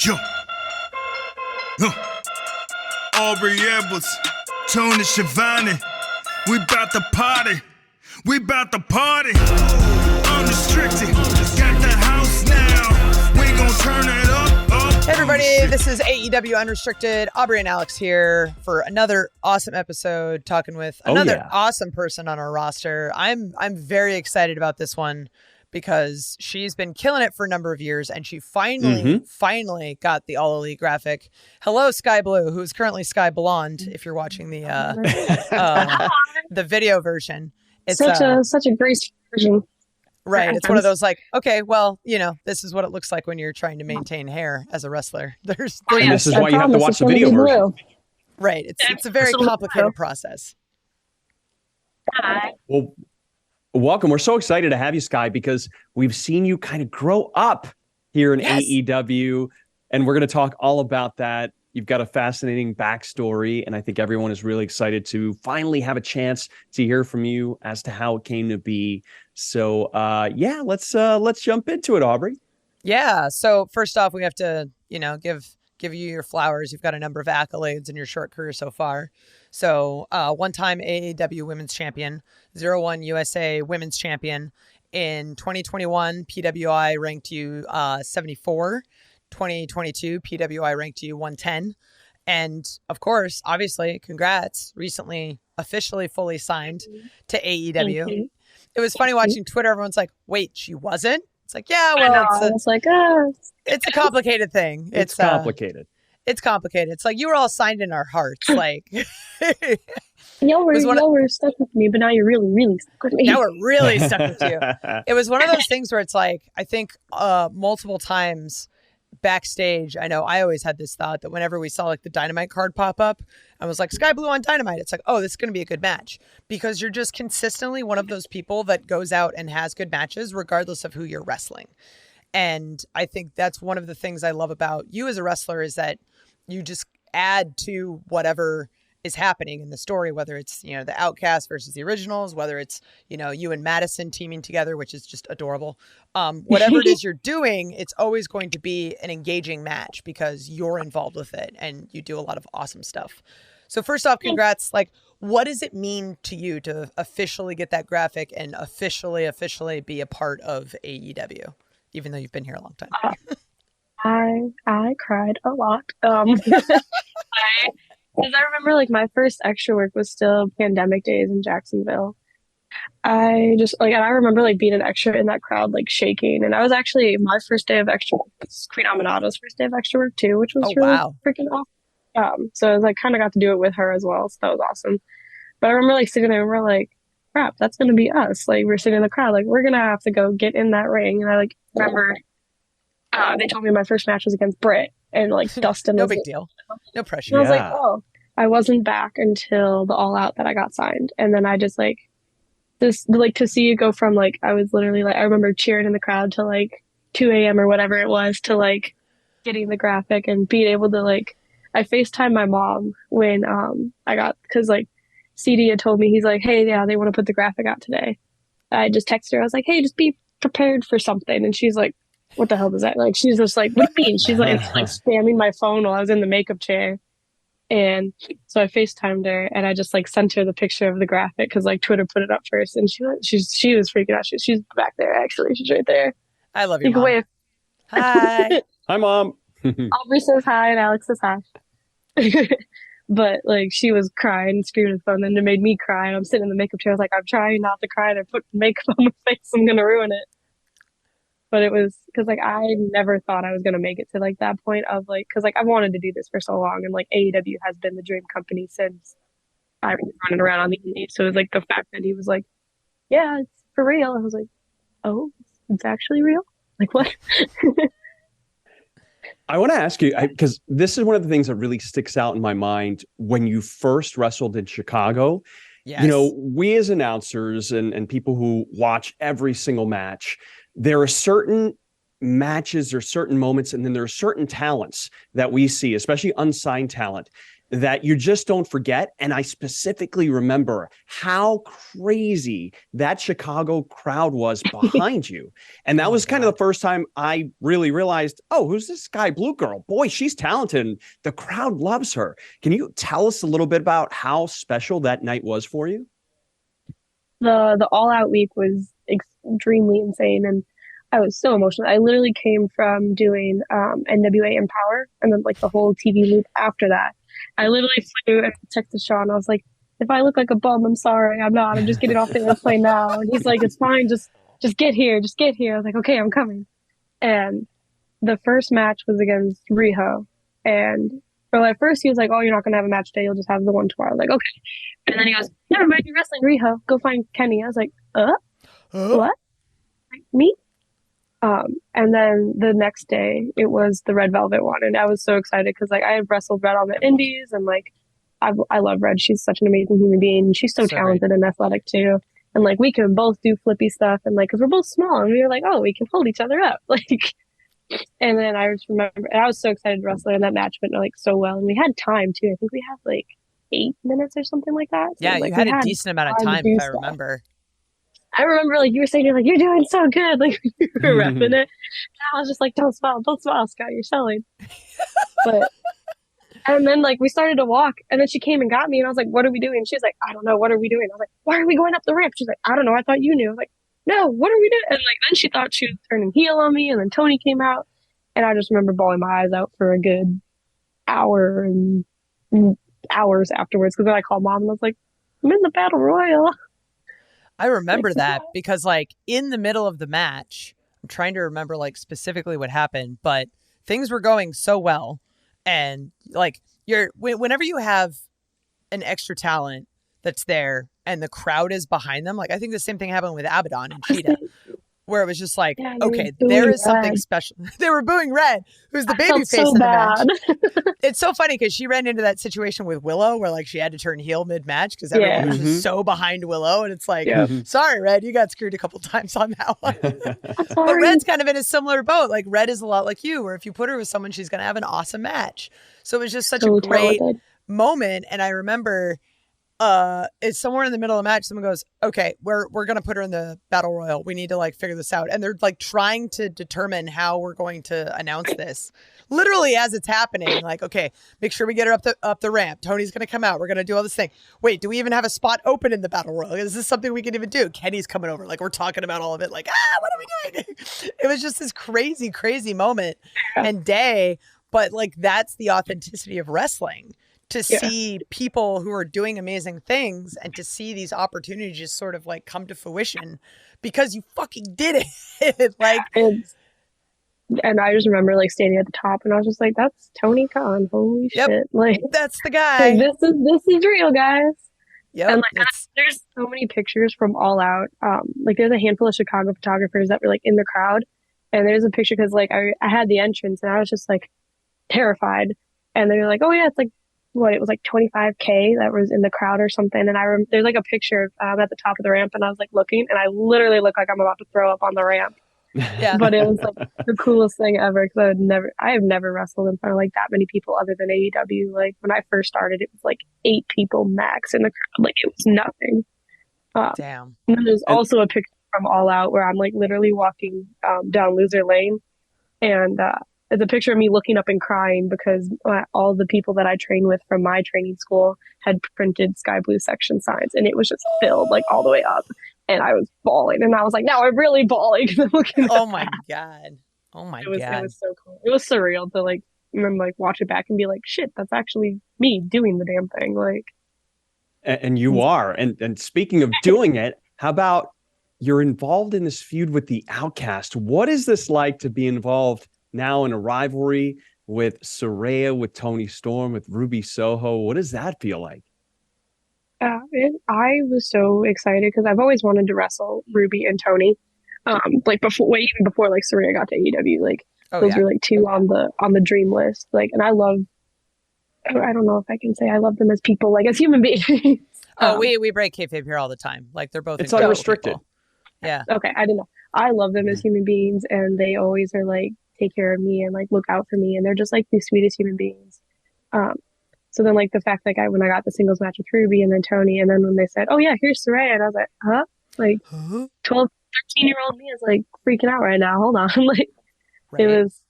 Yo. Aubrey Edwards, Toni Schiavone. We bout to party. We bout to party. Unrestricted. Got the house now. We gon' turn it up. Hey everybody, this is AEW Unrestricted. Aubrey and Alex here for another awesome episode, talking with another awesome person on our roster. I'm very excited about this one because she's been killing it for a number of years, and she finally got the All Elite graphic. Hello, Skye Blue, who is currently Skye Blonde. If you're watching the video version, it's such a graceful version. Right. It's one of those like, okay, well, you know, this is what it looks like when you're trying to maintain hair as a wrestler. And this is why you have to watch the video version. Right. It's a very complicated process. Hi. Well, welcome. We're so excited to have you, Skye, because we've seen you kind of grow up here in AEW, and we're going to talk all about that. You've got a fascinating backstory, and I think everyone is really excited to finally have a chance to hear from you as to how it came to be. So, let's jump into it, Aubrey. Yeah. So first off, we have to, give you your flowers. You've got a number of accolades in your short career so far. So, one-time AEW Women's Champion, 01 USA Women's Champion. In 2021, PWI ranked you 74. 2022, PWI ranked you 110. And of course, obviously, congrats. Recently, officially fully signed to AEW. It was funny watching Twitter. Everyone's like, wait, she wasn't? It's like, yeah, well, it's a complicated thing. It's complicated. It's complicated. It's like you were all signed in our hearts. Like, y'all were stuck with me, but now you're really, really stuck with me. Now we're really stuck with you. It was one of those things where it's like, I think multiple times backstage, I know I always had this thought that whenever we saw like the Dynamite card pop up, I was like, Skye Blue on Dynamite. It's like, oh, this is going to be a good match, because you're just consistently one of those people that goes out and has good matches regardless of who you're wrestling. And I think that's one of the things I love about you as a wrestler, is that you just add to whatever is happening in the story, whether it's, the Outcast versus the Originals, whether it's, you and Madison teaming together, which is just adorable. Whatever it is you're doing, it's always going to be an engaging match because you're involved with it and you do a lot of awesome stuff. So first off, congrats. Like, what does it mean to you to officially get that graphic and officially be a part of AEW, even though you've been here a long time? I cried a lot. Because I remember, like, my first extra work was still pandemic days in Jacksonville. I remember, like, being an extra in that crowd, like, shaking. And I was actually, my first day of extra work was Queen Aminata's first day of extra work, too, which was freaking awesome. So I was, like, kind of got to do it with her as well. So that was awesome. But I remember, like, sitting there and we're like, crap, that's going to be us. Like, we're sitting in the crowd, like, we're going to have to go get in that ring. And I, like, remember they told me my first match was against Britt. And like Dustin, no big deal, no pressure. And I was like, oh, I wasn't back until the All Out that I got signed, and then I just to see it go from like I was literally like I remember cheering in the crowd to like 2 a.m. or whatever it was to like getting the graphic and being able to like I FaceTimed my mom when I got because like CD had told me he's like, hey, yeah, they want to put the graphic out today. I just texted her. I was like, hey, just be prepared for something, and she's like, what the hell does that like? She's just like, what do you mean? She's like, it's like spamming my phone while I was in the makeup chair. And so I FaceTimed her and I just like sent her the picture of the graphic because like Twitter put it up first. And she was freaking out. She's back there, actually. She's right there. I love you, Mom. Wave. Hi. Hi, Mom. Aubrey says hi and Alex says hi. But like she was crying and screaming at the phone. Then it made me cry. And I'm sitting in the makeup chair. I was like, I'm trying not to cry. And I put makeup on my face. I'm going to ruin it. But it was because like I never thought I was gonna make it to like that point of like because like I've wanted to do this for so long and like AEW has been the dream company since I was running around on the indie. So it was like the fact that he was like, yeah, it's for real. I was like, oh, it's actually real? Like what? I want to ask you because this is one of the things that really sticks out in my mind when you first wrestled in Chicago. Yes. We as announcers and people who watch every single match, there are certain matches or certain moments, and then there are certain talents that we see, especially unsigned talent, that you just don't forget. And I specifically remember how crazy that Chicago crowd was behind you. And that was kind of the first time I really realized, oh, who's this Skye Blue girl? Boy, she's talented. And the crowd loves her. Can you tell us a little bit about how special that night was for you? The All Out week was extremely insane, and I was so emotional. I literally came from doing NWA Empower, and then like the whole TV loop after that. I literally flew and texted Sean. I was like, "If I look like a bum, I'm sorry. I'm not. I'm just getting off the airplane now." And he's like, "It's fine. Just get here. Just get here." I was like, "Okay, I'm coming." And the first match was against Riho, and well, at first he was like, "Oh, you're not gonna have a match today. You'll just have the one tomorrow." I was like, "Okay." And then he goes, "Never mind, you're wrestling Riho. Go find Kenny." I was like, what? Like, me? And then the next day it was the Red Velvet one, and I was so excited because like I had wrestled Red on the Indies, and like I love Red. She's such an amazing human being. She's so talented and athletic too. And like we can both do flippy stuff, and like because we're both small, and we were like, oh, we can hold each other up, like. And then I just remember, and I was so excited to wrestle her, and that match went like so well, and we had time too. I think we had like 8 minutes or something like that. So, yeah, like, you had a decent amount of time, if I remember. I remember, like, you were saying, you're doing so good. Like, you were repping it. And I was just like, don't smile, Scott, you're selling. But, and then, like, we started to walk, and then she came and got me, and I was like, what are we doing? She's like, I don't know, what are we doing? I was like, why are we going up the ramp? She's like, I don't know, I thought you knew. I was like, no, what are we doing? And, like, then she thought she was turning heel on me, and then Toni came out, and I just remember bawling my eyes out for a good hour and hours afterwards, because then I called Mom, and I was like, I'm in the Battle Royal. I remember that because like in the middle of the match, I'm trying to remember like specifically what happened, but things were going so well. And like whenever you have an extra talent that's there and the crowd is behind them, like I think the same thing happened with Abaddon and Cheetah, where it was just like, okay, there is something special. They were booing Red, who's the baby face of the match. It's so funny because she ran into that situation with Willow where like she had to turn heel mid-match because everyone was just so behind Willow. And it's like, sorry, Red, you got screwed a couple times on that one. But Red's kind of in a similar boat. Like Red is a lot like you, where if you put her with someone, she's going to have an awesome match. So it was just such a great moment. And I remember it's somewhere in the middle of the match, someone goes, okay, we're gonna put her in the Battle Royal, we need to like figure this out, and they're like trying to determine how we're going to announce this literally as it's happening, like, okay, make sure we get her up the ramp, Tony's gonna come out, we're gonna do all this thing, wait, do we even have a spot open in the Battle Royal, is this something we can even do? Kenny's coming over, like we're talking about all of it, like what are we doing? It was just this crazy moment and day, but like that's the authenticity of wrestling, to see people who are doing amazing things and to see these opportunities just sort of like come to fruition because you fucking did it. Like, and I just remember like standing at the top and I was just like, that's Tony Khan. Holy shit. Like, that's the guy. Like, this is real, guys. Yep. And like, there's so many pictures from All Out. Like there's a handful of Chicago photographers that were like in the crowd. And there's a picture because like I had the entrance and I was just like terrified. And they were like, oh yeah, it's like, it was like 25K that was in the crowd or something. And there's like a picture at the top of the ramp and I was like looking and I literally look like I'm about to throw up on the ramp. Yeah. But it was like the coolest thing ever because I have never wrestled in front of like that many people other than AEW. Like when I first started, it was like 8 people max in the crowd. Like it was nothing. Damn. And then there's also a picture from All Out where I'm like literally walking down Loser Lane and it's a picture of me looking up and crying because all the people that I trained with from my training school had printed Skye Blue section signs and it was just filled like all the way up and I was bawling and I was like, now I'm really bawling. Oh my God. It was so cool. It was surreal to like, and then like watch it back and be like, shit, that's actually me doing the damn thing. Like, and you are. And speaking of doing it, how about you're involved in this feud with the Outcast? What is this like to be involved now in a rivalry with Saraya, with Toni Storm, with Ruby Soho? What does that feel like? I was so excited because I've always wanted to wrestle Ruby and Toni. Like even before like Saraya got to AEW, like those were like two on the dream list. Like, and I don't know if I can say I love them as people, like as human beings. We break kayfabe here all the time. Like they're both. It's unrestricted. People. Yeah. Okay, I didn't know. I love them as human beings, and they always are like take care of me and like look out for me, and they're just like the sweetest human beings. So then like the fact that when I got the singles match with Ruby and then Toni, and then when they said, oh yeah, here's Saraya, and I was like, huh? Like 12, 13-year-old me is like freaking out right now. Hold on. Like it was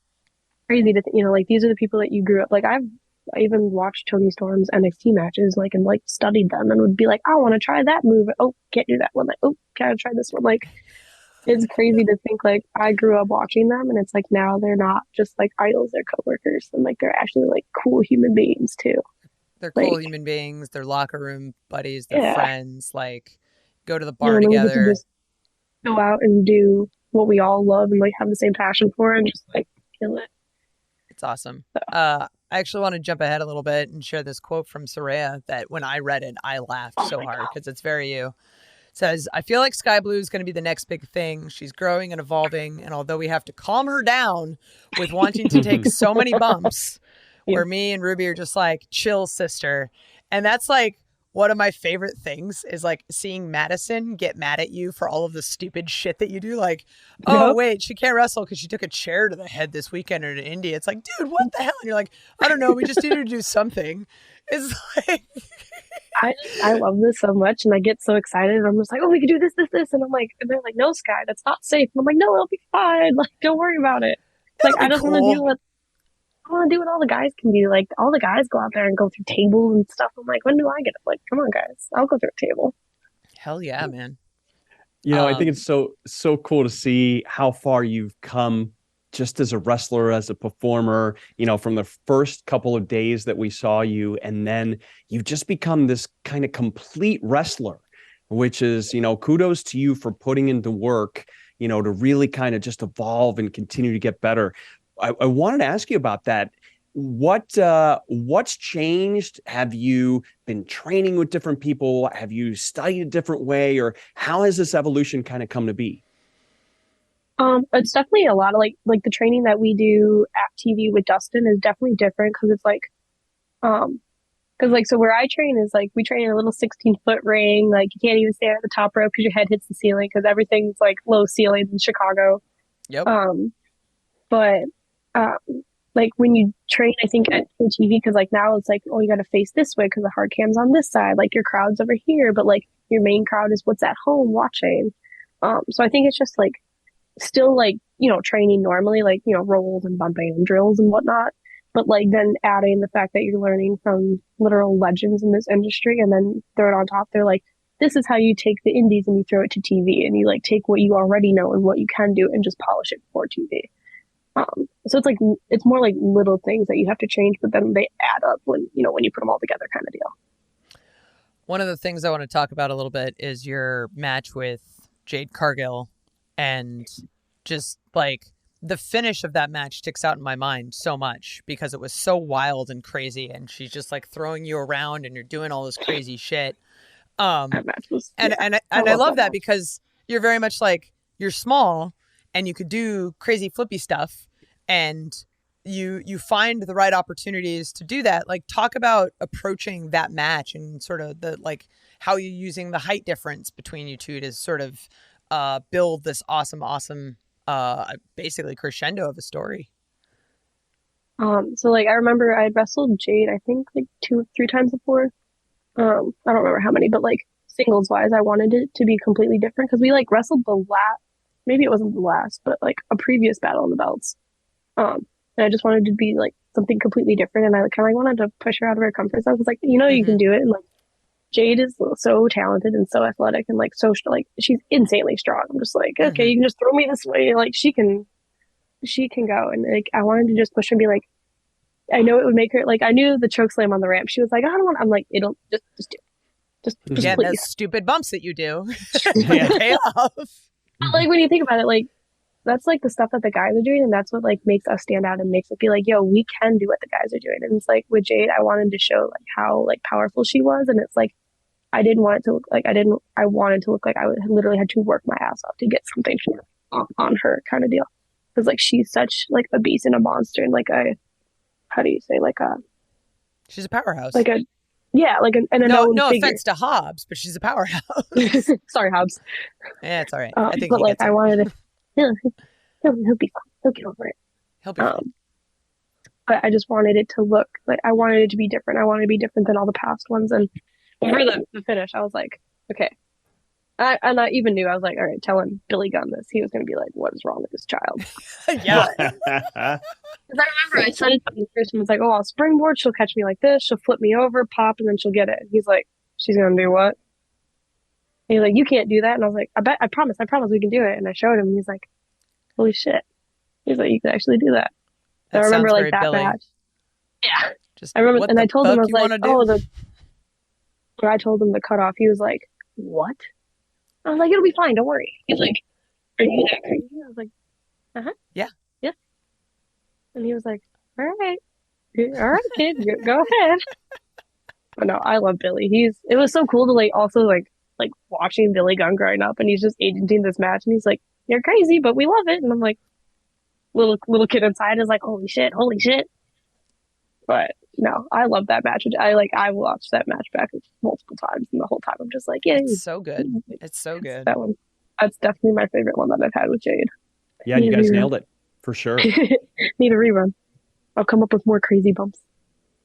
crazy to like these are the people that you grew up like. I even watched Toni Storm's NXT matches like and like studied them and would be like, I want to try that move. Oh, can't do that one. Like, oh, can't try this one. Like it's crazy to think like I grew up watching them and it's like now they're not just like idols, they're coworkers and like they're actually like cool human beings too. They're cool human beings, they're locker room buddies, they're friends, like go to the bar we together. get to just go out and do what we all love and like have the same passion for and just like kill it. It's awesome. I actually want to jump ahead a little bit and share this quote from Saraya that when I read it, I laughed so hard because it's very you. It says, I feel like Skye Blue is going to be the next big thing. She's growing and evolving. And although we have to calm her down with wanting to take so many bumps, where me and Ruby are just like, chill, sister. And that's like one of my favorite things is like seeing Madison get mad at you for all of the stupid shit that you do. Like, oh, wait, she can't wrestle because she took a chair to the head this weekend in India. It's like, dude, what the hell? And you're like, I don't know. We just need her to do something. It's like... I love this so much and I get so excited. I'm just like, oh, we can do this. And I'm like, and they're like, no, Skye, that's not safe. And I'm like, no, it'll be fine. Like, don't worry about it. Like, I just want to do what all the guys can do. Like, all the guys go out there and go through tables and stuff. I'm like, when do I get it? Like, come on, guys. I'll go through a table. Hell yeah, man. You know, I think it's so cool to see how far you've come just as a wrestler, as a performer, you know, from the first couple of days that we saw you. And then you've just become this kind of complete wrestler, which is, you know, kudos to you for putting into work, you know, to really kind of just evolve and continue to get better. I wanted to ask you about that. What's changed? Have you been training with different people? Have you studied a different way? Or how has this evolution kind of come to be? It's definitely a lot of like the training that we do at TV with Dustin is definitely different because it's like, because like, so where I train is like, we train in a little 16-foot ring. Like you can't even stand at the top rope because your head hits the ceiling because everything's like low ceilings in Chicago. Yep. But like when you train, I think at TV, because like now it's like, oh, you got to face this way because the hard cam's on this side. Like your crowd's over here, but like your main crowd is what's at home watching. So I think it's just like, still like, you know, training normally, like, you know, rolls and bumping and drills and whatnot, but like then adding the fact that you're learning from literal legends in this industry and then throw it on top. They're like, this is how you take the indies and you throw it to TV and you like take what you already know and what you can do and just polish it for TV. So it's like, it's more like little things that you have to change, but then they add up when, you know, when you put them all together kind of deal. One of the things I want to talk about a little bit is your match with Jade Cargill. And just like the finish of that match sticks out in my mind so much because it was so wild and crazy. And she's just like throwing you around and you're doing all this crazy shit. And I love that because you're very much like, you're small and you could do crazy flippy stuff and you find the right opportunities to do that. Like talk about approaching that match and sort of the, like how you're using the height difference between you two to sort of build this awesome basically crescendo of a story. So like I remember I wrestled Jade I think like 2 or 3 times before. I don't remember how many, but like singles wise I wanted it to be completely different because we like wrestled the last, maybe it wasn't the last, but like a previous Battle of the Belts. And I just wanted to be like something completely different and I kind of wanted to push her out of her comfort zone. I was like, you know, you can do it. And like Jade is so talented and so athletic and like so like she's insanely strong. I'm just like, okay, you can just throw me this way. Like she can go. And like I wanted to just push her and be like, I know it would make her like I knew the choke slam on the ramp. She was like, I don't want. I'm like, it'll just do it. Just yeah, please. those stupid bumps that you do. Pay off. Like when you think about it, like that's like the stuff that the guys are doing, and that's what like makes us stand out and makes it be like, yo, we can do what the guys are doing. And it's like with Jade, I wanted to show like how like powerful she was, and it's like. I didn't want it to look like I wanted to look like I literally had to work my ass off to get something on her kind of deal. Because like she's such like a beast and a monster and like how do you say like a she's a powerhouse. Like a like a no figure. Offense to Hobbs, but she's a powerhouse. Sorry, Hobbs. Yeah, it's all right. I think but like I wanted to he'll be fine. He'll get over it. He'll be fine. but I just wanted it to look like, I wanted it to be different. I wanted to be different than all the past ones. And over the finish, I was like, okay. And I even knew, I was like, all right, telling Billy Gunn this, he was going to be like, what is wrong with this child? Yeah. Because I remember I said it to the person, was like, oh, I'll springboard, she'll catch me like this, she'll flip me over, pop, and then she'll get it. And he's like, she's going to do what? And he's like, you can't do that. And I was like, I promise we can do it. And I showed him, and he's like, holy shit. He's like, you can actually do that. So I remember like that Billy. match. Yeah. Just I remember, and I told him, I was like, oh, when I told him the cutoff, he was like, what? I was like, it'll be fine, don't worry. He's like, are you that crazy? I was like, yeah. And he was like, all right, kid, go ahead. But no, I love Billy. It was so cool to like also like watching Billy Gunn growing up, and he's just agenting this match, and he's like, you're crazy, but we love it. And I'm like, little kid inside is like, holy shit. But no, I love that match. I watched that match back multiple times, and the whole time I'm just like, yeah, it's so good. It's so good. That one. That's definitely my favorite one that I've had with Jade. Yeah, you guys nailed it for sure. Need a rerun. I'll come up with more crazy bumps.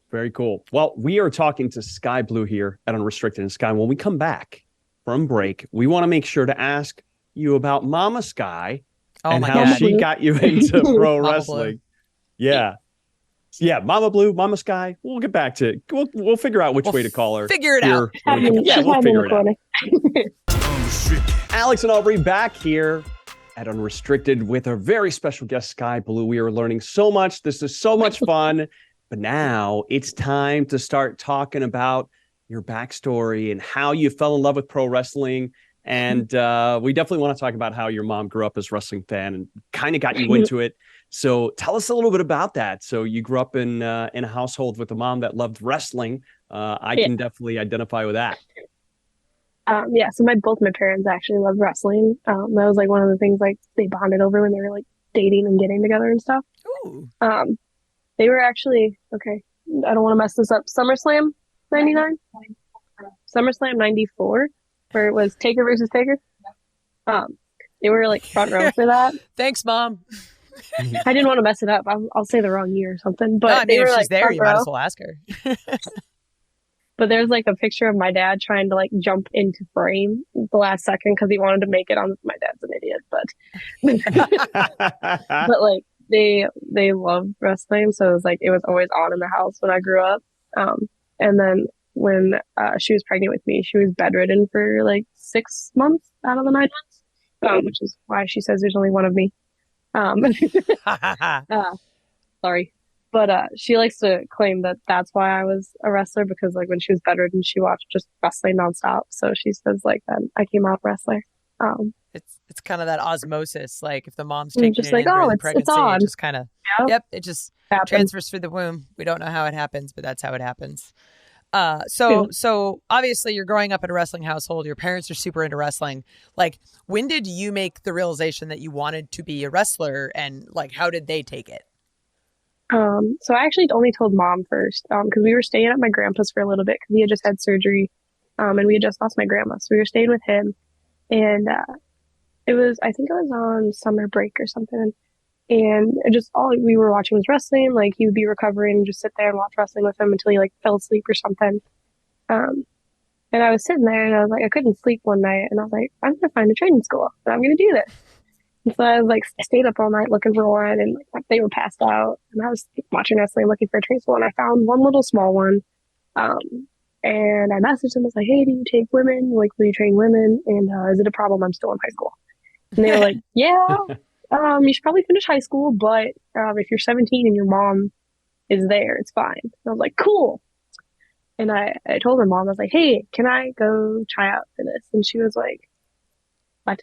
Very cool. Well, we are talking to Skye Blue here at Unrestricted. And Skye, when we come back from break, we want to make sure to ask you about Mama Skye and how she got you into pro wrestling. Yeah. Yeah, Mama Blue, Mama Skye. We'll get back to it. We'll figure out which way to call her. Figure it out. Yeah, we'll figure it out. Alex and Aubrey back here at Unrestricted with our very special guest, Skye Blue. We are learning so much. This is so much fun. But now it's time to start talking about your backstory and how you fell in love with pro wrestling. And we definitely want to talk about how your mom grew up as a wrestling fan and kind of got you into it. So tell us a little bit about that. So you grew up in a household with a mom that loved wrestling. I can definitely identify with that. So both my parents actually loved wrestling. That was like one of the things like they bonded over when they were like dating and getting together and stuff. Ooh. They were actually, okay, I don't want to mess this up, SummerSlam 99? SummerSlam 94, where it was Taker versus Taker. They were like front row for that. Thanks, Mom. I didn't want to mess it up. I'll say the wrong year or something. But no, I mean, they if were she's like there, you row. might as well ask her. But there's like a picture of my dad trying to like jump into frame the last second because he wanted to make it on. My dad's an idiot, but but like they love wrestling, so it was always on in the house when I grew up. And then when she was pregnant with me, she was bedridden for like 6 months out of the 9 months, which is why she says there's only one of me. Sorry. But she likes to claim that that's why I was a wrestler, because like when she was bedridden, she watched just wrestling nonstop. So she says like that I came out wrestler. It's kind of that osmosis. Like if the mom's taking just it like, in during the it's pregnancy, on. it just kind of it just transfers through the womb. We don't know how it happens, but that's how it happens. So obviously you're growing up in a wrestling household. Your parents are super into wrestling. Like, when did you make the realization that you wanted to be a wrestler, and like how did they take it? So I actually only told Mom first, because we were staying at my grandpa's for a little bit because he had just had surgery, and we had just lost my grandma, so we were staying with him, and I think it was on summer break or something, and just all we were watching was wrestling. Like he would be recovering and just sit there and watch wrestling with him until he like fell asleep or something. And I was sitting there and I was like, I couldn't sleep one night, and I was like, I'm gonna find a training school and I'm gonna do this. And so I was like, stayed up all night looking for one, and like they were passed out, and I was watching wrestling looking for a training school, and I found one little small one. And I messaged them. I was like, hey, do you take women? Like, will you train women? And is it a problem I'm still in high school? And they were like, yeah, you should probably finish high school, but if you're 17 and your mom is there, it's fine. And I was like, cool. And I told my mom, I was like, hey, can I go try out for this? And she was like, what?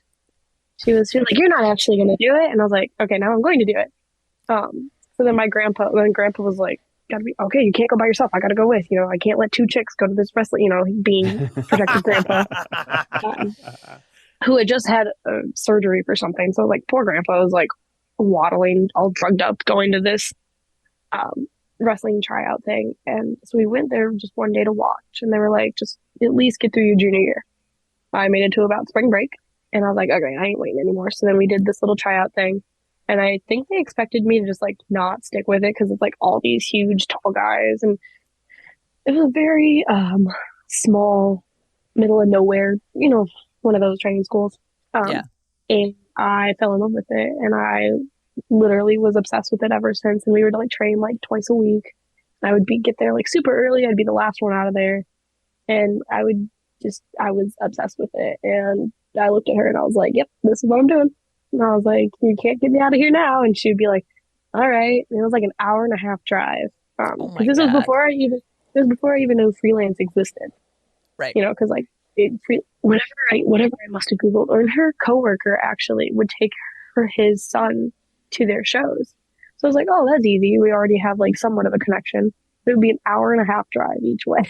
She was like, you're not actually going to do it. And I was like, okay, now I'm going to do it. So then my grandpa was like, gotta be, okay, you can't go by yourself. I got to go with, I can't let 2 chicks go to this wrestling, being protective grandpa. Who had just had surgery for something. So like poor grandpa was like waddling, all drugged up, going to this wrestling tryout thing. And so we went there just one day to watch, and they were like, just at least get through your junior year. I made it to about spring break, and I was like, okay, I ain't waiting anymore. So then we did this little tryout thing. And I think they expected me to just like not stick with it because it's like all these huge tall guys, and it was very small, middle of nowhere, one of those training schools. Yeah. And I fell in love with it, and I literally was obsessed with it ever since. And we would like train like twice a week. I would get there like super early. I'd be the last one out of there, and I was obsessed with it. And I looked at her and I was like, "Yep, this is what I'm doing." And I was like, "You can't get me out of here now." And she'd be like, "All right." And it was like an hour and a half drive. Oh my This God. was before I even knew freelance existed. Right. Because like whatever I must have Googled, or her coworker actually would take his son to their shows. So I was like, "Oh, that's easy. We already have like somewhat of a connection." It would be an hour and a half drive each way.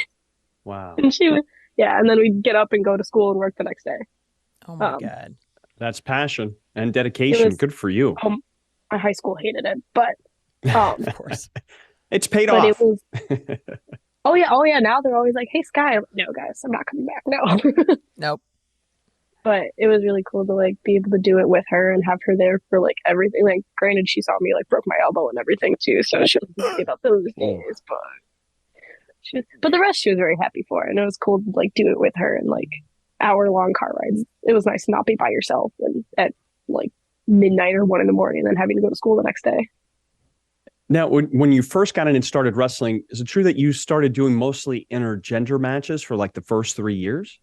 Wow. And she would, yeah. And then we'd get up and go to school and work the next day. Oh my God. That's passion and dedication. Good for you. My high school hated it, but Of course. It's paid but off. it was, oh yeah. Now they're always like, "Hey, Skye." I'm like, "No, guys, I'm not coming back." No. Nope. But it was really cool to like be able to do it with her and have her there for like everything. Like, granted, she saw me like broke my elbow and everything too, so she was happy about those days. But the rest she was very happy for, and it was cool to like do it with her and like hour-long car rides. It was nice to not be by yourself and at like midnight or 1 a.m. and then having to go to school the next day. Now, when you first got in and started wrestling, is it true that you started doing mostly intergender matches for like the first 3 years?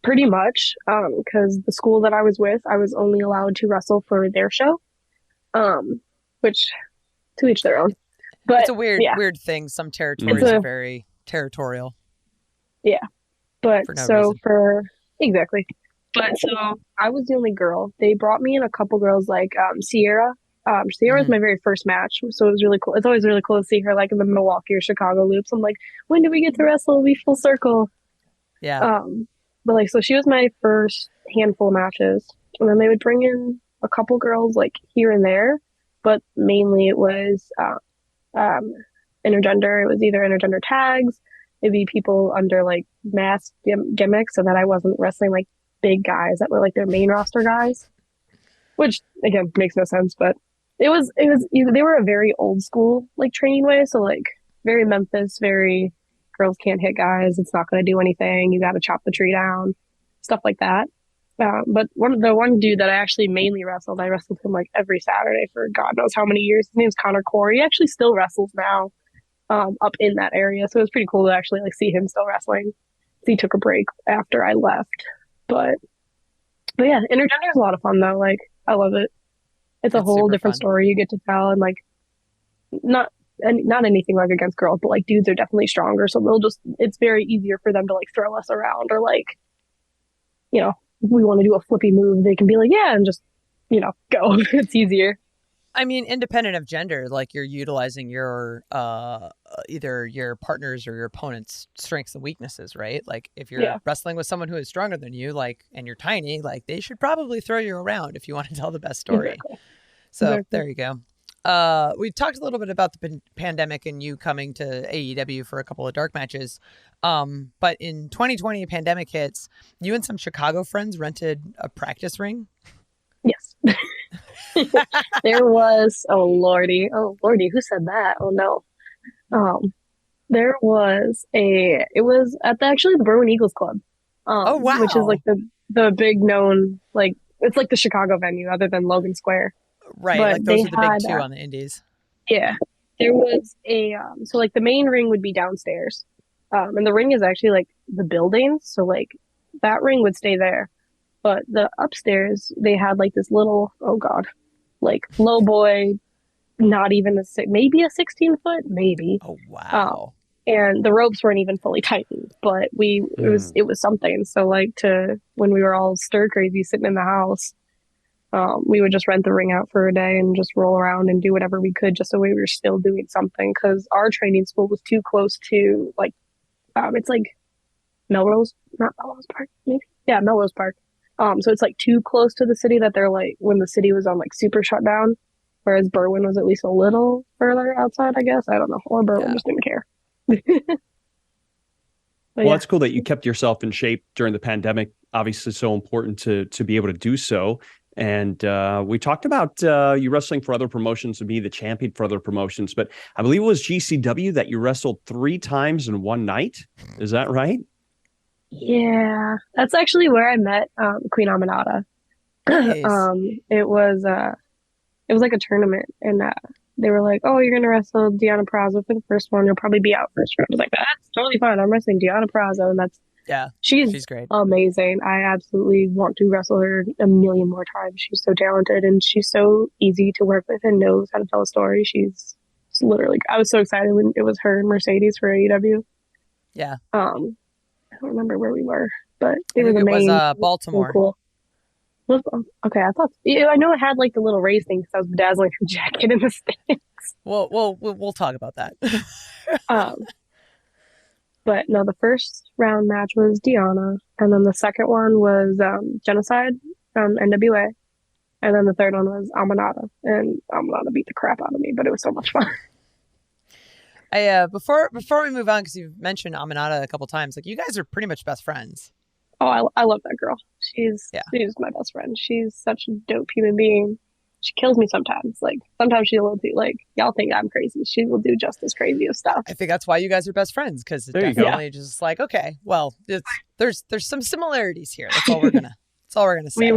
Pretty much, because the school that I was with, I was only allowed to wrestle for their show, which to each their own. But it's a weird thing. Some territories are very territorial. Yeah, but for no reason. Exactly. But so I was the only girl. They brought me in a couple girls like Sierra. Sierra was my very first match, so it was really cool. It's always really cool to see her like in the Milwaukee or Chicago loops. I'm like, when do we get to wrestle? We full circle. Yeah. But like, so she was my first handful of matches, and then they would bring in a couple girls like here and there, but mainly it was intergender. It was either intergender tags, it'd be people under like mask gimmicks, so that I wasn't wrestling like big guys that were like their main roster guys, which again makes no sense. But it was they were a very old school like training way, so like very Memphis, very girls can't hit guys. It's not going to do anything. You got to chop the tree down, stuff like that. But one dude that I actually mainly wrestled, I wrestled him like every Saturday for God knows how many years. His name's Connor Corey. He actually still wrestles now, up in that area. So it was pretty cool to actually like see him still wrestling. He took a break after I left, but yeah, intergender is a lot of fun though. Like, I love it. It's a whole different story you get to tell, and like not anything like against girls, but like dudes are definitely stronger, so it's very easier for them to like throw us around, or like, we want to do a flippy move, they can be like, yeah, and just, go. It's easier. I mean, independent of gender, like you're utilizing your either your partner's or your opponent's strengths and weaknesses, right? Like if you're wrestling with someone who is stronger than you, like, and you're tiny, like they should probably throw you around if you want to tell the best story. Exactly. So There you go. We talked a little bit about the pandemic and you coming to AEW for a couple of dark matches. But in 2020, a pandemic hits. You and some Chicago friends rented a practice ring. Yes. There was, oh lordy, who said that? Oh no. It was at the Berwyn Eagles Club. Oh wow. Which is like the big known, like, it's like the Chicago venue other than Logan Square. Right, but like those are the big two on the indies. Yeah. There was so like the main ring would be downstairs. And the ring is actually like the building, so like that ring would stay there. But the upstairs, they had like this little, oh God, like low boy, not even maybe a 16-foot, maybe. Oh wow. And the ropes weren't even fully tightened, but it was something. So like when we were all stir crazy sitting in the house, we would just rent the ring out for a day and just roll around and do whatever we could, just so we were still doing something, because our training school was too close to like, it's like Melrose Park, maybe? Yeah, Melrose Park. So it's like too close to the city that they're like, when the city was on like super shutdown, whereas Berwyn was at least a little further outside, I guess. I don't know. Or Berwyn just didn't care. Well, it's cool that you kept yourself in shape during the pandemic. Obviously so important to be able to do so. And we talked about you wrestling for other promotions and being the champion for other promotions, but I believe it was GCW that you wrestled 3 times in one night. Is that right? Yeah, that's actually where I met Queen Aminata. Nice. It was like a tournament, and they were like, "Oh, you're gonna wrestle Deonna Purrazzo for the first one. You'll probably be out first round." I was like, "That's totally fine. I'm wrestling Deonna Purrazzo, and she's great. amazing. I absolutely want to wrestle her a million more times. She's so talented, and she's so easy to work with, and knows how to tell a story. She's literally. I was so excited when it was her and Mercedes for AEW. Yeah. I don't remember where we were, but they I were think the it main. was Baltimore. Cool. Okay, I thought I know it had like the little race thing because I was bedazzling her jacket in the stands. We'll talk about that. But no, the first round match was Deonna, and then the second one was Genocide from NWA, and then the third one was Aminata, and Aminata beat the crap out of me, but it was so much fun. Before we move on, because you've mentioned Aminata a couple times, like you guys are pretty much best friends. Oh, I love that girl. She's my best friend. She's such a dope human being. She kills me sometimes. Like sometimes she'll do like y'all think I'm crazy. She will do just as crazy of stuff. I think that's why you guys are best friends, because it's definitely just like, okay, well, there's some similarities here. That's all we're gonna say.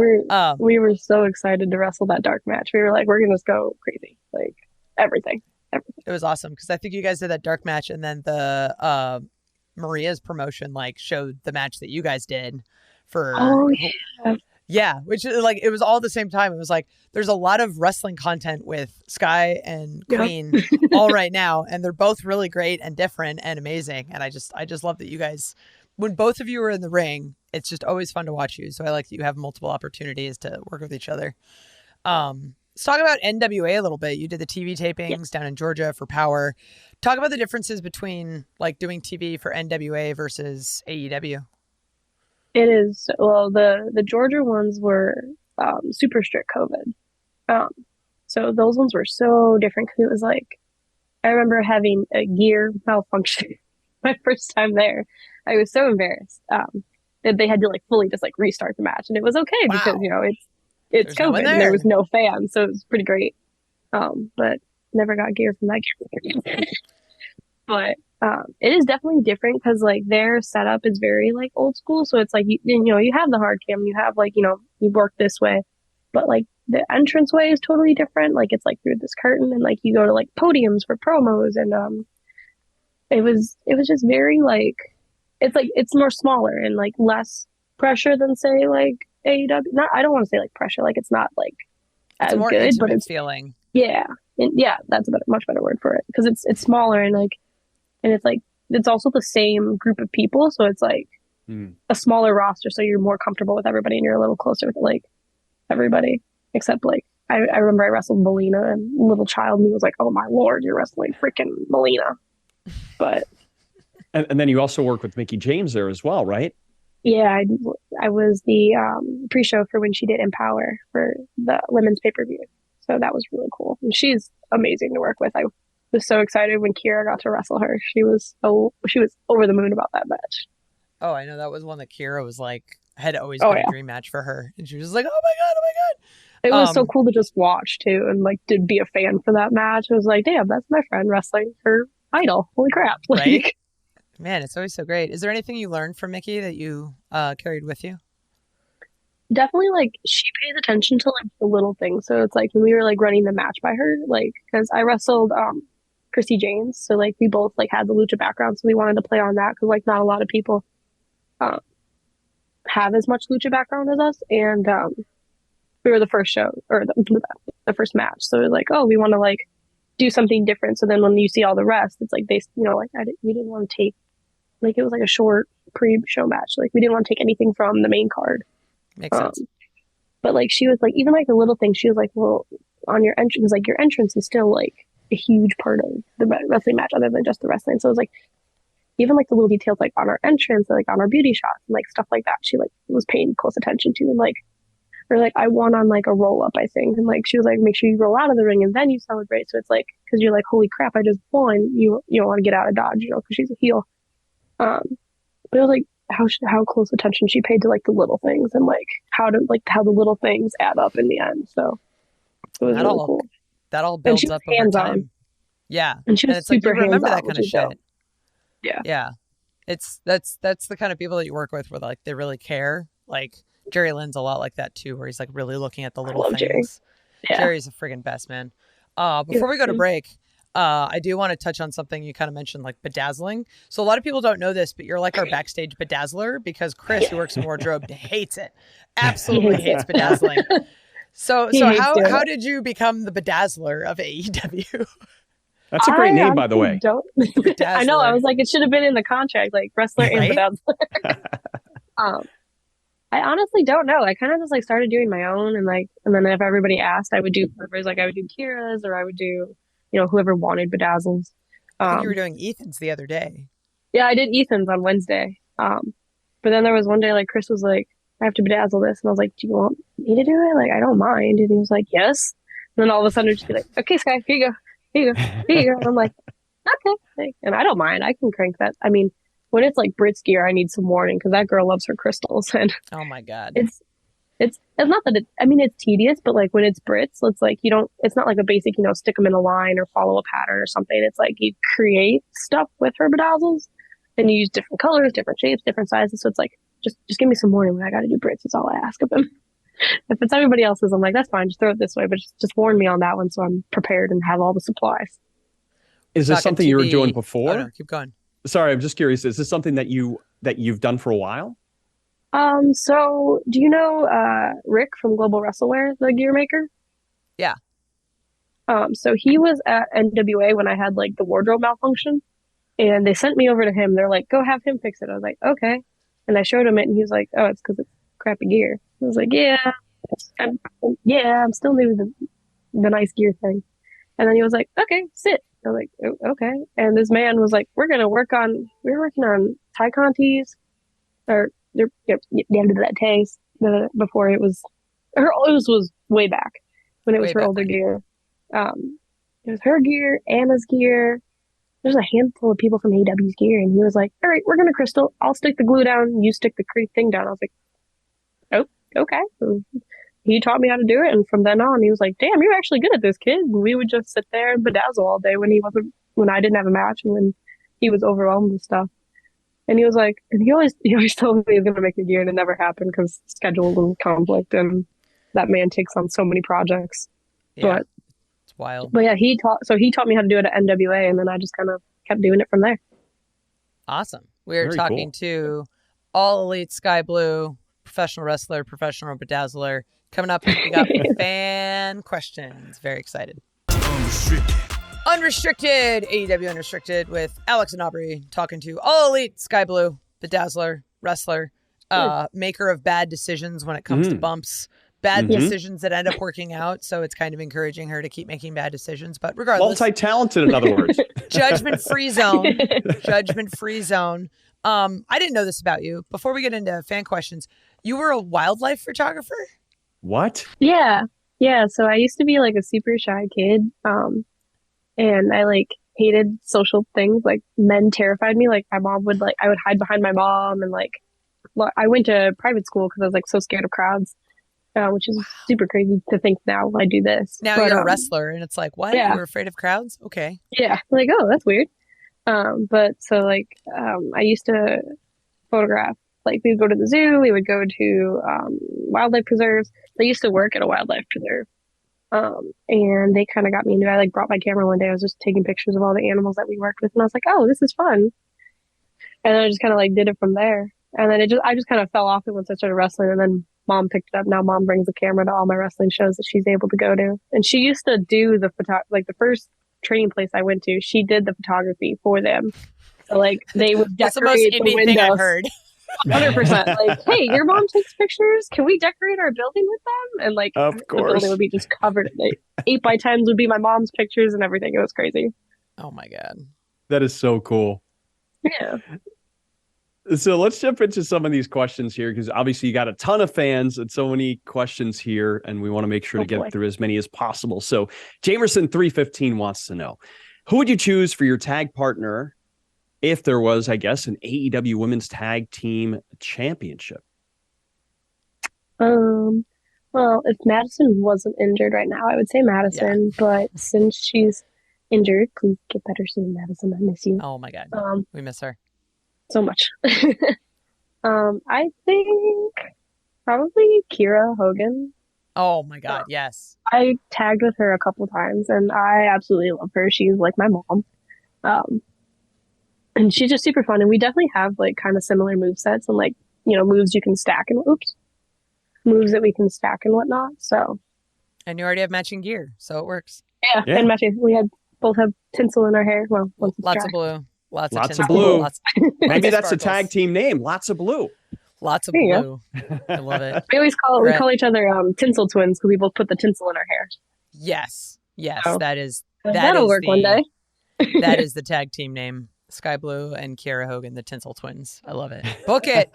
We were so excited to wrestle that dark match. We were like, we're gonna just go crazy, like everything. It was awesome because I think you guys did that dark match, and then the Maria's promotion like showed the match that you guys did for which is like it was all at the same time. It was like there's a lot of wrestling content with Skye and Queen all right now, and they're both really great and different and amazing, and I just love that you guys, when both of you are in the ring, it's just always fun to watch you. So I like that you have multiple opportunities to work with each other. Let's talk about NWA a little bit. You did the TV tapings down in Georgia for Power. Talk about the differences between like doing TV for NWA versus AEW. It is, well, the Georgia ones were super strict COVID. So those ones were so different because it was like, I remember having a gear malfunction my first time there. I was so embarrassed that they had to like fully just like restart the match, and it was okay because it's There's COVID and there was no fan, so it was pretty great. But never got gear from that gear. But it is definitely different because like their setup is very like old school. So it's like you have the hard cam, you have like you work this way, but like the entrance way is totally different. Like it's like through this curtain, and like you go to like podiums for promos, and it was just very like it's more smaller and like less pressure than say like AEW. Not, I don't want to say like pressure, like it's not like it's as more good, but it's feeling. Yeah, that's a much better word for it because it's smaller and like, and it's like it's also the same group of people, so it's like a smaller roster, so you're more comfortable with everybody and you're a little closer with like everybody. Except like I remember I wrestled Melina, and little child me was like, "Oh my lord, you're wrestling freaking Melina!" But and then you also work with Mickie James there as well, right? Yeah, I was the pre-show for when she did Empower for the women's pay-per-view. So that was really cool. And she's amazing to work with. I was so excited when Cara got to wrestle her. She was over the moon about that match. Oh, I know that was one that Cara was like, had always been a dream match for her. And she was like, oh my God. It was so cool to just watch too, and like to be a fan for that match. I was like, damn, that's my friend wrestling her idol. Holy crap. Like, right? Man, it's always so great. Is there anything you learned from Mickie that you carried with you? Definitely, like, she pays attention to like the little things. So it's like when we were like running the match by her, like, because I wrestled Chrissy James, so like we both like had the lucha background, so we wanted to play on that because like not a lot of people have as much lucha background as us, and we were the first show or the first match, so it was like, oh, we want to like do something different. So then when you see all the rest, it's like they, like we didn't want to take, like it was like a short pre-show match, like we didn't want to take anything from the main card. Makes sense. But like she was like, even like the little things, she was like, well, on your entrance, like your entrance is still like a huge part of the wrestling match other than just the wrestling. So it was like even like the little details like on our entrance, like on our beauty shots and like stuff like that, she like was paying close attention to. And like, or like I won on like a roll up, I think, and like she was like, make sure you roll out of the ring and then you celebrate. So it's like, because you're like, holy crap, I just won, you don't want to get out of dodge, because she's a heel. But it was like how close attention she paid to like the little things and like how the little things add up in the end. So it was really cool. That all builds up over time. Yeah. And she was it's super like you remember that hands-on, kind of shit. Yeah. Yeah. That's the kind of people that you work with where like they really care. Like Jerry Lynn's a lot like that too, where he's like really looking at the little things. Jerry. Yeah. Jerry's a friggin' best, man. Before we go to break, I do want to touch on something you kind of mentioned, like bedazzling. So a lot of people don't know this, but you're like our backstage bedazzler because Chris, who works in wardrobe, hates it. Absolutely hates bedazzling. So how did you become the bedazzler of AEW? That's a great name, by the way. I know. I was like, it should have been in the contract, like wrestler and bedazzler. I honestly don't know. I kind of just like started doing my own, and then if everybody asked, I would do whoever's, like I would do Kira's, or I would do, whoever wanted bedazzles. I think you were doing Ethan's the other day. Yeah, I did Ethan's on Wednesday. But then there was one day like Chris was like, I have to bedazzle this, and I was like, do you want me to do it? Like, I don't mind. And he was like, yes. And then all of a sudden, just be like, okay, Skye, here you go. Here you go. And I'm like, okay. And I don't mind. I can crank that. I mean, when it's like Brit's gear, I need some warning because that girl loves her crystals. And oh my God. It's not that it's tedious, but like when it's Brits, it's like it's not like a basic, stick them in a line or follow a pattern or something. It's like you create stuff with her bedazzles and you use different colors, different shapes, different sizes. So it's like, just give me some warning when I got to do Brits. That's all I ask of them. If it's everybody else's, I'm like, that's fine. Just throw it this way, but just warn me on that one so I'm prepared and have all the supplies. Is this something you were doing before? Oh, no, keep going. Sorry, I'm just curious. Is this something that you've done for a while? So do you know Rick from Global WrestleWear, the gear maker? Yeah. So he was at NWA when I had like the wardrobe malfunction, and they sent me over to him. They're like, go have him fix it. I was like, okay. And I showed him it, and he was like, oh, it's because it's crappy gear. I was like, I'm still doing the nice gear thing. And then he was like, okay, sit. I was like, oh, okay. And this man was like, we were working on Ty Conti's, or the end of that taste before it was way back when it was her older gear. It was her gear, Anna's gear. There's a handful of people from AEW's gear, and he was like, all right, we're gonna crystal. I'll stick the glue down, you stick the thing down. I was like, oh, okay. So he taught me how to do it, and from then on, he was like, damn, you're actually good at this, kid. And we would just sit there and bedazzle all day when I didn't have a match and when he was overwhelmed with stuff. And he was like, and he always told me he was going to make me gear, and it never happened because schedule and conflict, and that man takes on so many projects. Yeah, it's wild. But yeah, he taught me how to do it at NWA, and then I just kind of kept doing it from there. Awesome. We're talking to All Elite Skye Blue, professional wrestler, professional bedazzler. Coming up, we got fan questions. Very excited. Unrestricted, AEW Unrestricted with Alex and Aubrey talking to All Elite Skye Blue, bedazzler, wrestler, maker of bad decisions when it comes to bumps, bad decisions that end up working out. So it's kind of encouraging her to keep making bad decisions. But regardless, multi-talented, in other words, judgment-free zone, judgment-free zone. I didn't know this about you. Before we get into fan questions, you were a wildlife photographer? What? Yeah. So I used to be like a super shy kid. And I like hated social things. Like men terrified me. Like my mom I would hide behind my mom, and like I went to private school because I was like so scared of crowds, which is super crazy to think now I do this. Now you're a wrestler, and it's like, what? Yeah. You were afraid of crowds? Okay. Yeah. Like, oh, that's weird. But so like, I used to photograph. Like we would go to the zoo, we would go to wildlife preserves. I used to work at a wildlife preserve. And they kind of got me into it. I like brought my camera one day. I was just taking pictures of all the animals that we worked with, and I was like, oh, this is fun. And I just kind of like did it from there. And then I just kind of fell off it once I started wrestling, and then mom picked it up. Now mom brings the camera to all my wrestling shows that she's able to go to. And she used to do the like the first training place I went to, she did the photography for them. So like they would decorate the windows. Thing I've heard. 100%. Like, hey, your mom takes pictures. Can we decorate our building with them? And like, of course, the building would be just covered. 8x10s would be my mom's pictures and everything. It was crazy. Oh my God, that is so cool. Yeah. So let's jump into some of these questions here, because obviously you got a ton of fans and so many questions here, and we want to make sure to get through as many as possible. So Jamerson 315 wants to know, who would you choose for your tag partner if there was, I guess, an AEW Women's Tag Team Championship? Well, if Madison wasn't injured right now, I would say Madison. But since she's injured, please get better soon, Madison. I miss you. Oh my God, we miss her so much. I think probably Kira Hogan. Oh my God, yes. I tagged with her a couple times, and I absolutely love her. She's like my mom. And she's just super fun. And we definitely have like kind of similar move sets and like, moves you can stack and moves that we can stack and whatnot. So. And you already have matching gear, so it works. Yeah. And matching. We both have tinsel in our hair. Well, once it's lots dry. of blue. Lots of blue. Maybe that's sparkles. a tag team name. Lots of blue. Lots of blue. I love it. We always call each other tinsel twins because we both put the tinsel in our hair. Yes. So, that'll work one day. That is the tag team name. Skye Blue and Cara Hogan, the Tinsel Twins. I love it. Book it.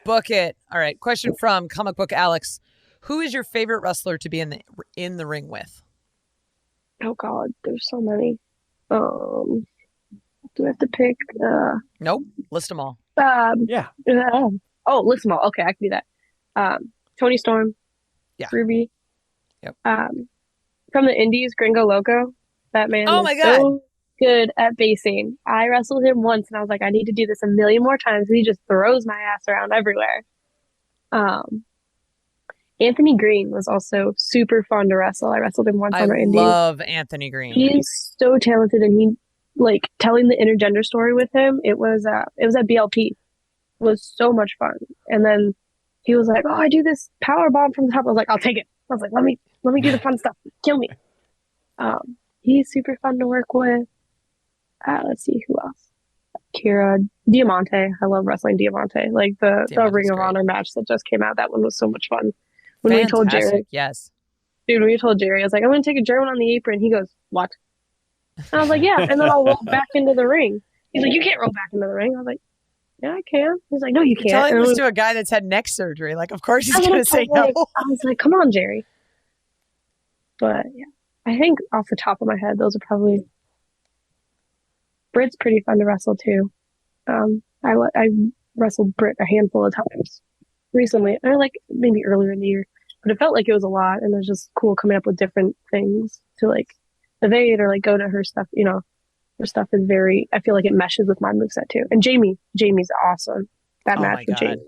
Book it. All right. Question from Comic Book Alex. Who is your favorite wrestler to be in the ring with? Oh God, there's so many. Do I have to pick? Nope. List them all. Yeah. List them all. Okay, I can do that. Toni Storm. Yeah. Ruby. Yep. From the Indies, Gringo Loco. That man is so good at basing. I wrestled him once and I was like, I need to do this a million more times. He just throws my ass around everywhere. Anthony Green was also super fun to wrestle. I wrestled him once on our Indies. I love Anthony Green. He's so talented, and he telling the intergender story with him. It was at BLP. It was so much fun. And then he was like, "Oh, I do this power bomb from the top." I was like, "I'll take it." I was like, "Let me do the fun stuff. Kill me." He's super fun to work with. Let's see who else. Kira Diamante. I love wrestling Diamante. Like the Ring of Honor match that just came out. That one was so much fun. When we told Jerry, yes, dude, when we told Jerry, I was like, "I'm going to take a German on the apron." He goes, "What?" And I was like, "Yeah." And then I'll roll back into the ring. He's like, "You can't roll back into the ring." I was like, "Yeah, I can." He's like, "No, you can't." Telling this to a guy that's had neck surgery. Like, of course he's going to say no. I was like, "Come on, Jerry." But yeah, I think off the top of my head, those are probably. Britt's pretty fun to wrestle too. I wrestled Britt a handful of times recently, or like maybe earlier in the year, but it felt like it was a lot, and it was just cool coming up with different things to like evade or like go to her stuff. Her stuff is very. I feel like it meshes with my moveset too. And Jamie's awesome. That match with Jamie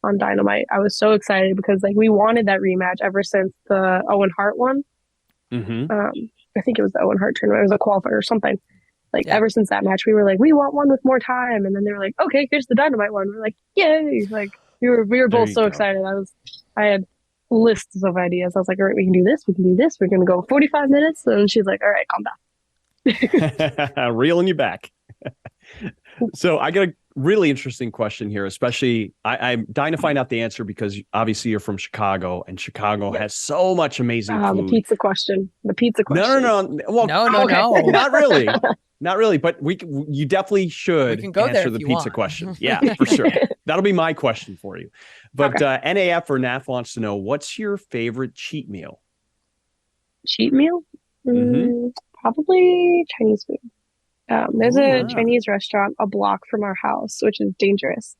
on Dynamite, I was so excited because like we wanted that rematch ever since the Owen Hart one. Mm-hmm. I think it was the Owen Hart tournament. It was a qualifier or something. Ever since that match, we were like, we want one with more time. And then they were like, okay, here's the Dynamite one. We're like, yay! Like we were both so excited. I had lists of ideas. I was like, all right, we can do this. We can do this. We're going to go 45 minutes. And she's like, all right, calm down. Reeling you back. So I got a really interesting question here, especially I'm dying to find out the answer because obviously you're from Chicago and Chicago has so much amazing food. The pizza question. No. Well, no. Not really. Not really, but you definitely should answer the pizza question. Yeah, for sure. That'll be my question for you. But NAF or NAF wants to know, what's your favorite cheat meal? Cheat meal? Probably Chinese food. There's a Chinese restaurant a block from our house, which is dangerous.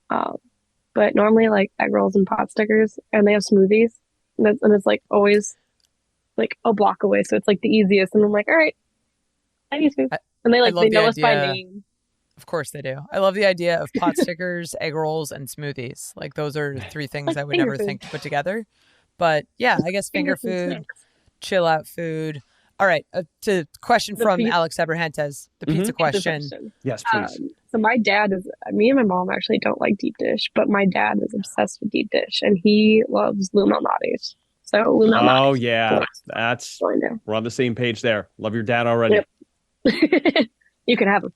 But normally like egg rolls and pot stickers, and they have smoothies, and it's like always like a block away, so it's like the easiest. And I'm like, all right, Chinese food, and they know us by name. Of course they do. I love the idea of pot stickers, egg rolls, and smoothies. Like those are three things I would never think to put together. But yeah, I guess finger food, chill out food. All right, to question from Alex Abrahantes, the pizza question. Yes, please. So me and my mom actually don't like deep dish, but my dad is obsessed with deep dish, and he loves Lou Malnati's. So Lou Malnati's. Oh yeah, we're on the same page there. Love your dad already. Yep. You can have him.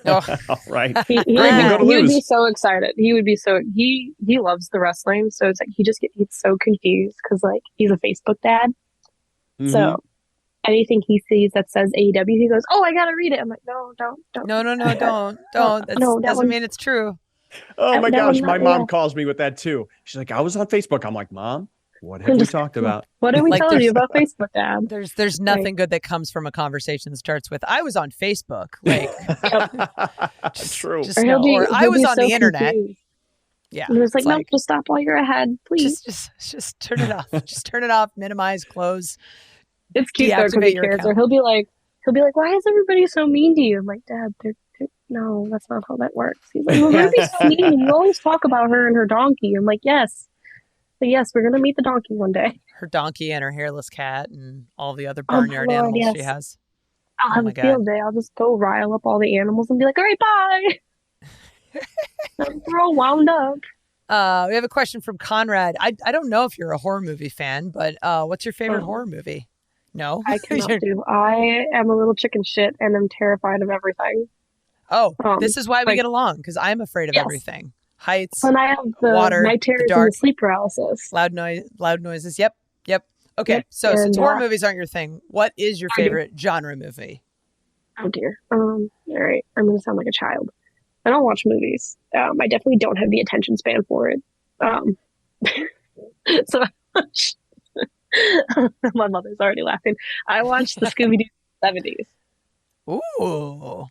All right. He would be so excited. He loves the wrestling, so it's like he's so confused because like he's a Facebook dad. Mm-hmm. So anything he sees that says AEW, he goes, "Oh, I gotta read it." I'm like, "No, don't." No, don't. That doesn't mean it's true. Oh my gosh, my mom calls me with that too. She's like, "I was on Facebook." I'm like, "Mom, What have we talked about? What did we Like, tell you about Facebook, Dad? There's nothing good that comes from a conversation that starts with "I was on Facebook." Like, True. Just no, or I was on the internet. Confused. Yeah, And it's like, no, like, just stop while you're ahead, please. just turn it off. Just turn it off. Minimize. Close. It's cute though because he cares. Or he'll be like, why is everybody so mean to you? I'm like, Dad, no, that's not how that works. He's like, well, everybody's so mean. You always talk about her and her donkey. I'm like, yes. But yes, we're gonna meet the donkey one day. Her donkey and her hairless cat and all the other barnyard animals she has. I'll have a field day. I'll just go rile up all the animals and be like, all right, bye. They're all wound up. We have a question from Conrad. I don't know if you're a horror movie fan, but what's your favorite horror movie? No? I cannot do. I am a little chicken shit and I'm terrified of everything. Oh, this is why we get along, because I'm afraid of everything. Heights, and I have the water, night terrors the dark, and the sleep paralysis. Loud noises. Yep. Okay, so since horror movies aren't your thing, what is your favorite genre movie? Oh dear. All right. I'm gonna sound like a child. I don't watch movies. I definitely don't have the attention span for it. So my mother's already laughing. I watched the Scooby-Doo 70s. Ooh.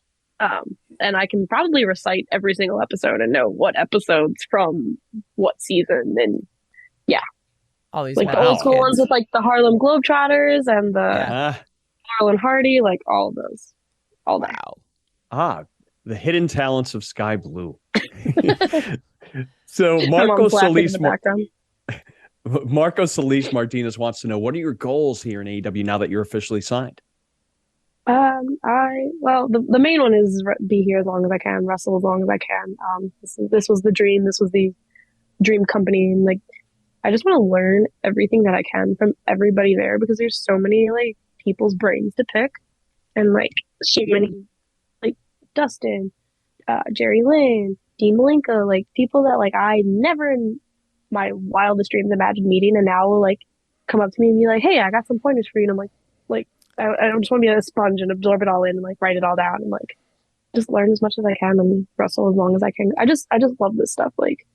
And I can probably recite every single episode and know what episodes from what season. And all these like the old school ones with like the Harlem Globetrotters and the Laurel and Hardy, like all of those. All that. Wow. The hidden talents of Skye Blue. So Marco Solis Martinez wants to know, what are your goals here in AEW now that you're officially signed? The main one is be here as long as I can, wrestle as long as I can. This was the dream. This was the dream company, and like I just want to learn everything that I can from everybody there, because there's so many like people's brains to pick, and like so many like Dustin, Jerry Lynn, Dean Malenko, like people that like I never in my wildest dreams imagined meeting, and now will like come up to me and be like, "Hey, I got some pointers for you," and I'm like. I just want to be a sponge and absorb it all in and like write it all down and like just learn as much as I can and wrestle as long as I can. I just love this stuff. Like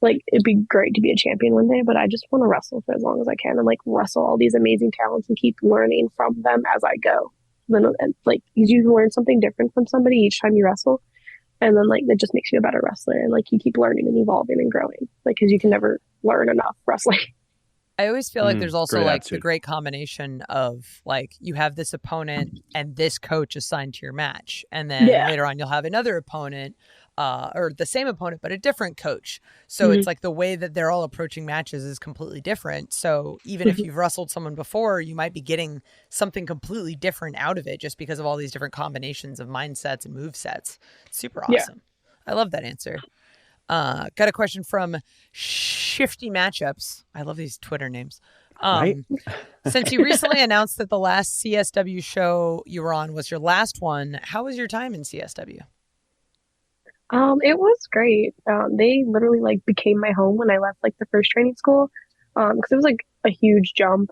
it'd be great to be a champion one day, but I just want to wrestle for as long as I can and like wrestle all these amazing talents and keep learning from them as I go. Then like you learn something different from somebody each time you wrestle, and then like it just makes you a better wrestler, and like you keep learning and evolving and growing, like because you can never learn enough wrestling. I always feel like there's also like the great combination of like you have this opponent and this coach assigned to your match. And then later on you'll have another opponent or the same opponent, but a different coach. So it's like the way that they're all approaching matches is completely different. So even if you've wrestled someone before, you might be getting something completely different out of it just because of all these different combinations of mindsets and movesets. Super awesome. I love that answer. Got a question from Shifty Matchups. I love these Twitter names. Since you recently announced that the last CSW show you were on was your last one, how was your time in CSW? It was great. They literally like became my home when I left like the first training school. Because it was like a huge jump.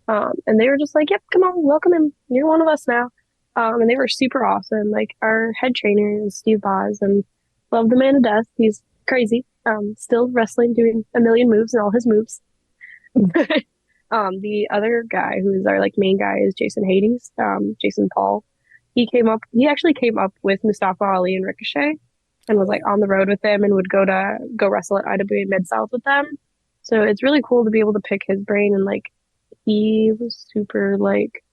And they were just like, "Yep, come on, welcome in. You're one of us now." And they were super awesome. Like our head trainer is Steve Boz, and love the man to death. He's crazy. Still wrestling, doing a million moves and all his moves. The other guy who is our like main guy is Jason Hades, Jason Paul. He actually came up with Mustafa Ali and Ricochet and was like on the road with them and would go wrestle at IWA Mid-South with them. So it's really cool to be able to pick his brain, and like he was super like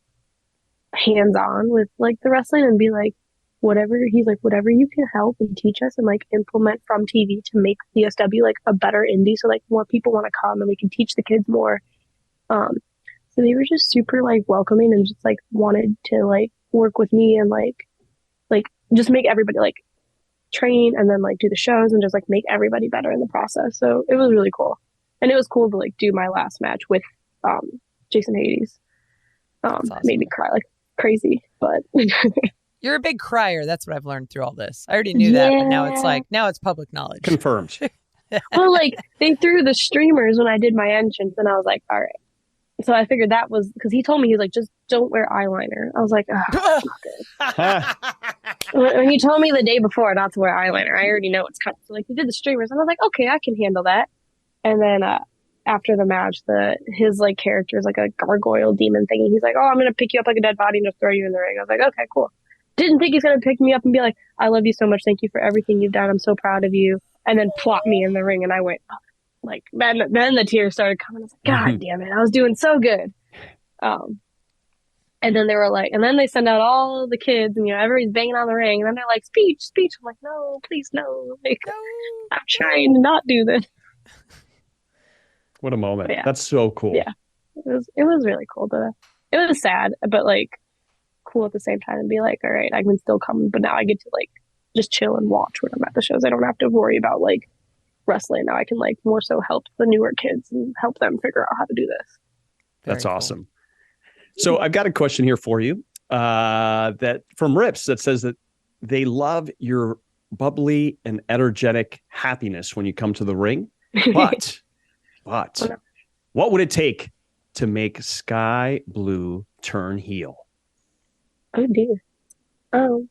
hands-on with like the wrestling and be like, whatever you can help and teach us and like implement from TV to make CSW like a better indie, so like more people want to come and we can teach the kids more. So they were just super like welcoming and just like wanted to like work with me and like just make everybody like train and then like do the shows and just like make everybody better in the process. So it was really cool, and it was cool to like do my last match with Jason Hades. Awesome. Made me cry like crazy, but. You're a big crier. That's what I've learned through all this. I already knew that, but now it's public knowledge. Confirmed. Well, like they threw the streamers when I did my entrance, and I was like, all right. So I figured that was because he told me, he was like, just don't wear eyeliner. I was like, when he told me the day before not to wear eyeliner, I already know it's coming. So like he did the streamers, and I was like, okay, I can handle that. And then after the match, his like character is like a gargoyle demon thingy. He's like, "Oh, I'm gonna pick you up like a dead body and just throw you in the ring." I was like, "Okay, cool." Didn't think he's gonna pick me up and be like, "I love you so much. Thank you for everything you've done. I'm so proud of you." And then plop me in the ring, and I went like, then the tears started coming. I was like, "God damn it, I was doing so good." And then they were like, and then they send out all the kids, and everybody's banging on the ring, and then they're like, speech. I'm like, no, please, no. Like, no. I'm trying to not do this. What a moment. Yeah. That's so cool. Yeah. It was really cool. It was sad, but like cool at the same time, and be like, all right, I can still come, but now I get to like just chill and watch when I'm at the shows. I don't have to worry about like wrestling. Now I can like more so help the newer kids and help them figure out how to do this. That's awesome. So I've got a question here for you that from Rips that says that they love your bubbly and energetic happiness when you come to the ring. But what would it take to make Skye Blue turn heel? Oh dear. Oh,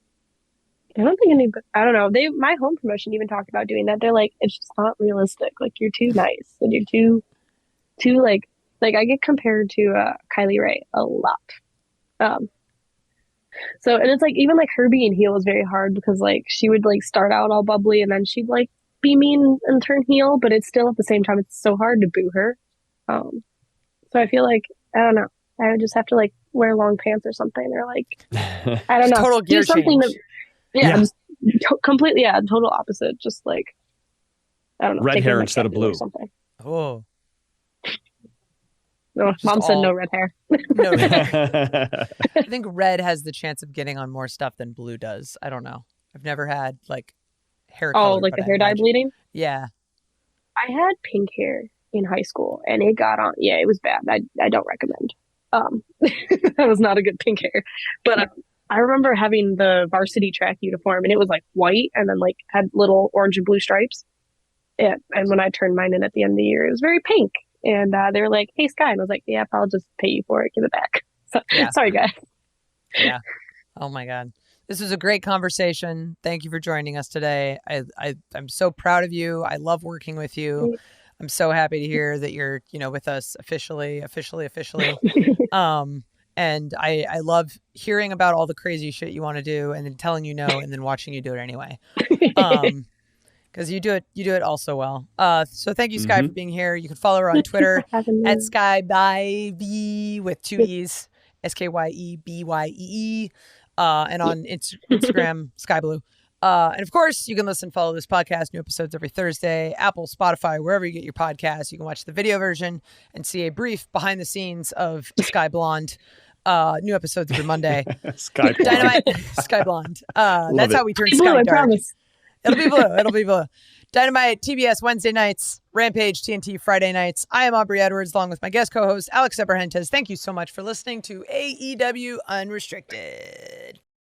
I don't think I don't know. My home promotion even talked about doing that. They're like, it's just not realistic. Like, you're too nice and you're too like I get compared to Kylie Ray a lot. So, and it's like, even like her being heel was very hard because like she would like start out all bubbly and then she'd like be mean and turn heel, but it's still at the same time, it's so hard to boo her. So I feel like, I don't know, I would just have to like wear long pants or something, or like, I don't know, total gear do something change. Just completely, total opposite. Just like, I don't know, red hair instead of blue or something. Oh. No, Mom said no red hair. No red hair. I think red has the chance of getting on more stuff than blue does. I don't know. I've never had like hair color. Oh, like the hair dye bleeding? Yeah. I had pink hair in high school and it got on. Yeah, it was bad. I don't recommend. That was not a good pink hair. But I remember having the varsity track uniform and it was like white and then like had little orange and blue stripes. And when I turned mine in at the end of the year, it was very pink. And they were like, "Hey, Skye." And I was like, "Yep, I'll just pay you for it. Give it back." So, yeah. Sorry, guys. Yeah. Oh, my God. This was a great conversation. Thank you for joining us today. I'm so proud of you. I love working with you. I'm so happy to hear that you're, with us officially. And I love hearing about all the crazy shit you want to do and then telling you no and then watching you do it anyway. Because you do it also well. So thank you, Skye, for being here. You can follow her on Twitter at SkyeByee with 2 E's, SkyeByee, and on Instagram, Skye Blue. And of course, you can listen and follow this podcast. New episodes every Thursday, Apple, Spotify, wherever you get your podcasts. You can watch the video version and see a brief behind the scenes of Skye Blonde. New episodes every Monday. Skye Blonde. Dynamite, Skye Blonde. That's how we turn Skye dark. Promise. It'll be blue. Dynamite, TBS Wednesday nights, Rampage, TNT Friday nights. I am Aubrey Edwards, along with my guest co-host, Alex Eberhentes. Thank you so much for listening to AEW Unrestricted.